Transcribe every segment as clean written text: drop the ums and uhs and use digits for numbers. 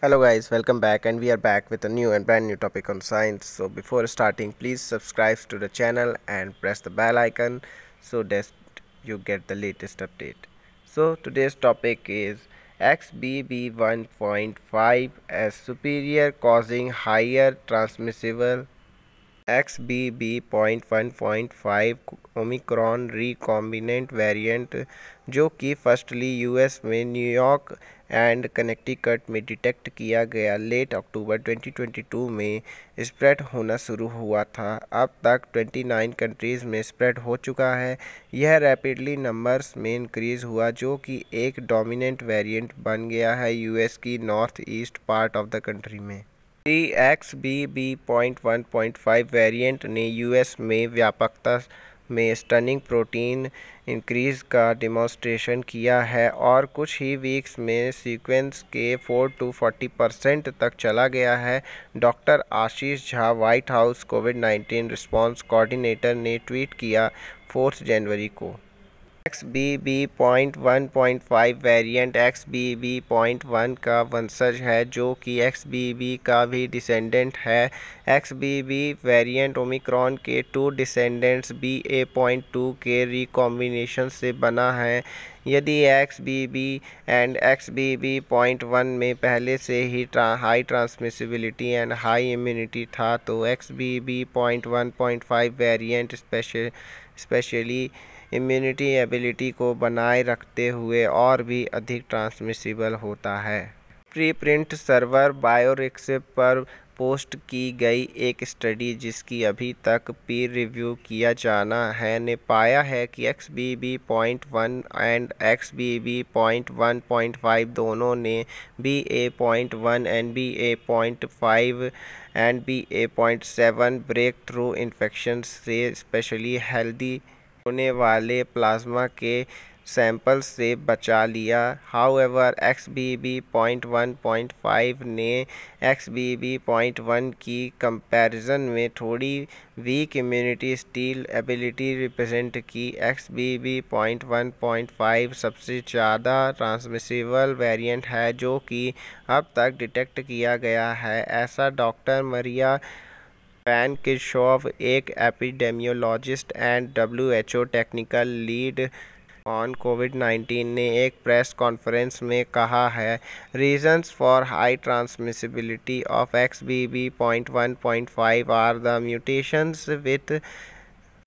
Hello guys, welcome back and we are back with a new and brand new topic on science. So before starting, please subscribe to the channel and press the bell icon so that you get the latest update. So today's topic is XBB 1.5 as superior causing higher transmissible XBB.1.5 Omicron recombinant variant जो कि firstly US में New York and Connecticut में detect किया गया late अक्टूबर 2022 में spread होना शुरू हुआ था। अब तक 29 कंट्रीज़ में स्प्रेड हो चुका है। यह रैपिडली नंबर्स में इंक्रीज़ हुआ जो कि एक डोमिनेंट वेरिएंट बन गया है यूएस की north east part of the country में। XBB.1.5 वेरिएंट ने यूएस में व्यापकता में स्टनिंग प्रोटीन इंक्रीज़ का डेमोन्स्ट्रेशन किया है और कुछ ही वीक्स में सीक्वेंस के 4 to 40% तक चला गया है। डॉक्टर आशीष झा, वाइट हाउस कोविड-19 रिस्पॉन्स कोऑर्डिनेटर ने ट्वीट किया 4 जनवरी को। XBB.1.5 वेरिएंट XBB.1 का वंशज है जो कि XBB का भी डिसेंडेंट है। XBB वेरिएंट ओमिक्रॉन के 2 डिसेंडेंट्स BA.2 के रिकॉम्बिनेशन से बना है। यदि XBB एंड XBB.1 में पहले से ही high transmissibility and high immunity था तो XBB.1.5 variant specially immunity ability को बनाए रखते हुए और भी अधिक ट्रांसमिसिबल होता है। प्रीप्रिंट सर्वर बायोरिक्स पर पोस्ट की गई एक स्टडी जिसकी अभी तक पीर रिव्यू किया जाना है ने पाया है कि XBB.1 एंड XBB.1.5 दोनों ने BA.1 and BA.5 and BA.7 breakthrough infection से स्पेशली हेल्दी होने वाले प्लाज्मा के सैंपल से बचा लिया। हाउएवर XBB.1.5 ने XBB.1 की कंपैरिजन में थोड़ी weak immunity steal ability represent की। XBB.1.5 सबसे ज़्यादा ट्रांसमिसिबल वेरिएंट है जो कि अब तक डिटेक्ट किया गया है, ऐसा डॉक्टर मरिया वैन किरशॉफ, एक epidemiologist and WHO technical lead on कोविड-19 ने एक प्रेस कॉन्फ्रेंस में कहा है। Reasons for high transmissibility of XBB.1.5 are the mutations with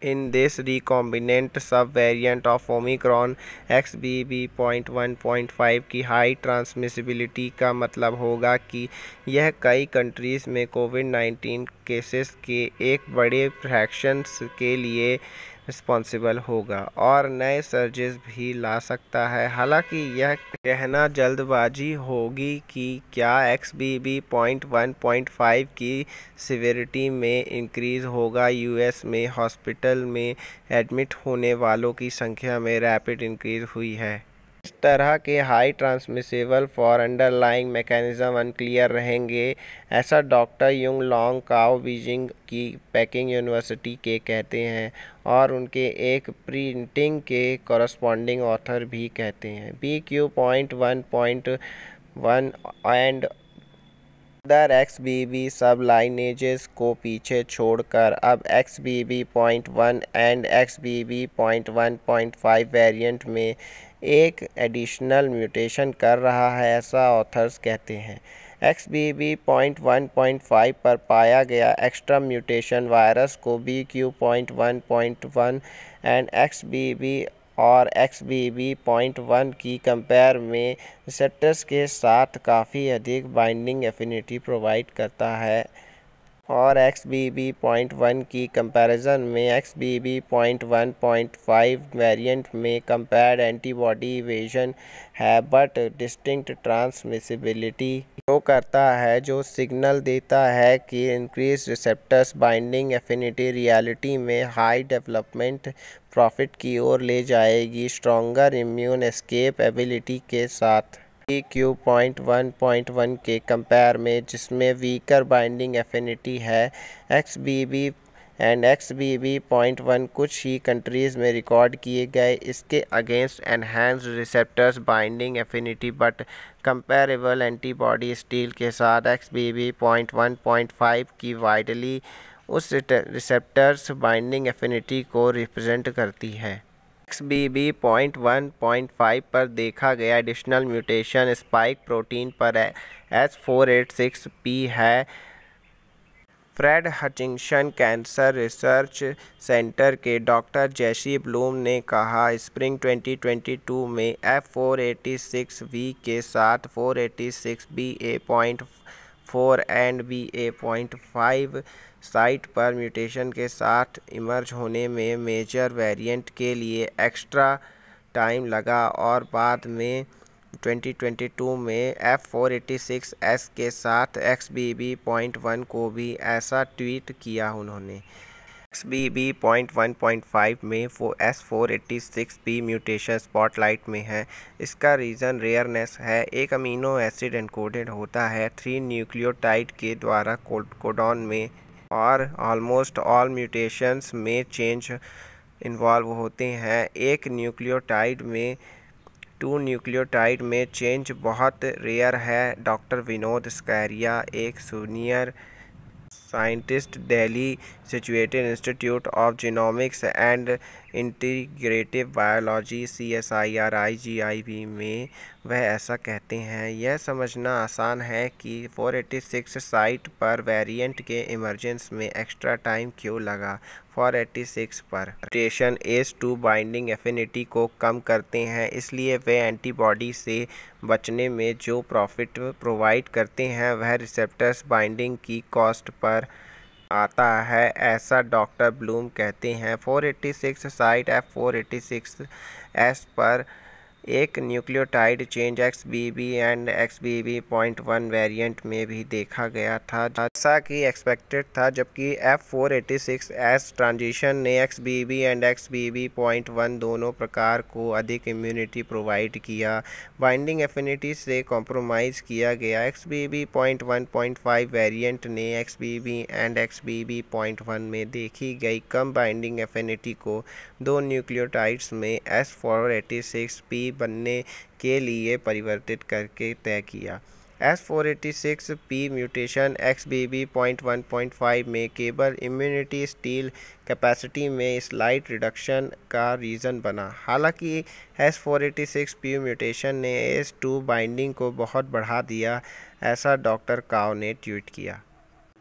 in this recombinant subvariant of Omicron। XBB.1.5 की हाई ट्रांसमिसिबिलिटी का मतलब होगा कि यह कई कंट्रीज़ में कोविड-19 केसेस के एक बड़े फ्रैक्शंस के लिए रिस्पॉन्सिबल होगा और नए सर्जेस भी ला सकता है। हालांकि यह कहना जल्दबाजी होगी कि क्या XBB.1.5 की सिवियरिटी में इंक्रीज़ होगा। यूएस में हॉस्पिटल में एडमिट होने वालों की संख्या में रैपिड इंक्रीज़ हुई है। इस तरह के high transmissible for underlying mechanism unclear रहेंगे, ऐसा डॉक्टर युंग लॉन्ग काओ बीजिंग की पेकिंग यूनिवर्सिटी के कहते हैं और उनके एक प्रिंटिंग के कॉरस्पॉन्डिंग ऑथर भी कहते हैं। BQ.1.1 एंड अदर XBB सब लाइनेजेस को पीछे छोड़कर अब XBB.1 एंड XBB.1.5 वेरिएंट में एक एडिशनल म्यूटेशन कर रहा है, ऐसा ऑथर्स कहते हैं। XBB.1.5 पर पाया गया एक्स्ट्रा म्यूटेशन वायरस को BQ.1.1 एंड XBB और XBB.1 की कंपेयर में रिसेप्टर्स के साथ काफ़ी अधिक बाइंडिंग एफिनिटी प्रोवाइड करता है और XBB.1 की कंपैरिजन में XBB.1.5 वेरिएंट में कंपेयर्ड एंटीबॉडी इवेजन है बट डिस्टिंक्ट ट्रांसमिसिबिलिटी शो करता है, जो सिग्नल देता है कि increase receptors binding affinity reality में हाई डेवलपमेंट प्रॉफिट की ओर ले जाएगी स्ट्रॉन्गर इम्यून एस्केप एबिलिटी के साथ। BQ.1.1 के कंपेयर में जिसमें वीकर बाइंडिंग एफिनिटी है, XBB एंड XBB.1 कुछ ही कंट्रीज़ में रिकॉर्ड किए गए। इसके against enhanced receptors binding affinity but comparable antibody steel के साथ XBB.1.5 की वाइडली उस रिसेप्टर्स बाइंडिंग एफिनिटी को रिप्रेजेंट करती है। XBB.1.5 पर देखा गया एडिशनल म्यूटेशन स्पाइक प्रोटीन पर H486P है। Fred Hutchinson cancer research centre के डॉक्टर जेसी ब्लूम ने कहा स्प्रिंग 2022 में F486V के साथ 486BA.4 एंड BA.5 साइट पर म्यूटेशन के साथ इमर्ज होने में मेजर वेरिएंट के लिए एक्स्ट्रा टाइम लगा और बाद में 2022 में F486S के साथ XBB.1 को भी ऐसा ट्वीट किया उन्होंने। XBB.1.5 में S486P म्यूटेशन स्पॉटलाइट में है। इसका रीज़न रेयरनेस है। एक अमीनो एसिड एनकोडेड होता है 3 न्यूक्लियोटाइड के द्वारा कोडॉन में और ऑलमोस्ट ऑल म्यूटेशंस में चेंज इन्वॉल्व होते हैं। एक न्यूक्लियोटाइड में 2 न्यूक्लियोटाइड में चेंज बहुत रेयर है। डॉक्टर विनोद स्कैरिया एक senior scientist Delhi situated institute of genomics and integrative biology CSIR-IGIB में वह ऐसा कहते हैं। यह समझना आसान है कि 486 साइट पर वेरिएंट के इमरजेंस में एक्स्ट्रा टाइम क्यों लगा। 486 पर म्यूटेशन ACE2 बाइंडिंग एफिनिटी को कम करते हैं, इसलिए वे एंटीबॉडी से बचने में जो प्रॉफिट प्रोवाइड करते हैं वह रिसेप्टर्स बाइंडिंग की कॉस्ट पर आता है, ऐसा डॉक्टर ब्लूम कहते हैं। 486 साइट F486S पर एक nucleotide change XBB and XBB.1 variant में भी देखा गया था, जैसा कि एक्सपेक्टेड था, जबकि F486S ट्रांजिशन ने XBB एंड XBB.1 दोनों प्रकार को अधिक इम्यूनिटी प्रोवाइड किया। बाइंडिंग एफिनिटी से कॉम्प्रोमाइज़ किया गया। XBB.1.5 वेरिएंट ने XBB एंड XBB.1 में देखी गई कम बाइंडिंग एफिनिटी को 2 न्यूक्लियोटाइड्स में S486P बनने के लिए परिवर्तित करके तय किया। S486P म्यूटेशन XBB.1.5 में केवल इम्यूनिटी स्टील कैपेसिटी में स्लाइट रिडक्शन का रीज़न बना। हालांकि S486P म्यूटेशन ने ACE2 बाइंडिंग को बहुत बढ़ा दिया, ऐसा डॉक्टर काव ने ट्वीट किया।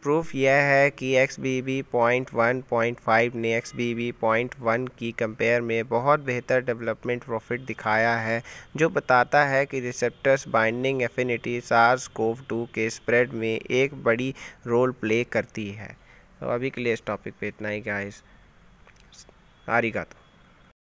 प्रूफ यह है कि XBB.1.5 ने XBB.1 की कंपेयर में बहुत बेहतर डेवलपमेंट प्रॉफिट दिखाया है, जो बताता है कि रिसेप्टर्स बाइंडिंग एफिनिटी SARS-CoV-2 के स्प्रेड में एक बड़ी रोल प्ले करती है। तो अभी के लिए इस टॉपिक पे इतना ही गाइस। आरिगातो।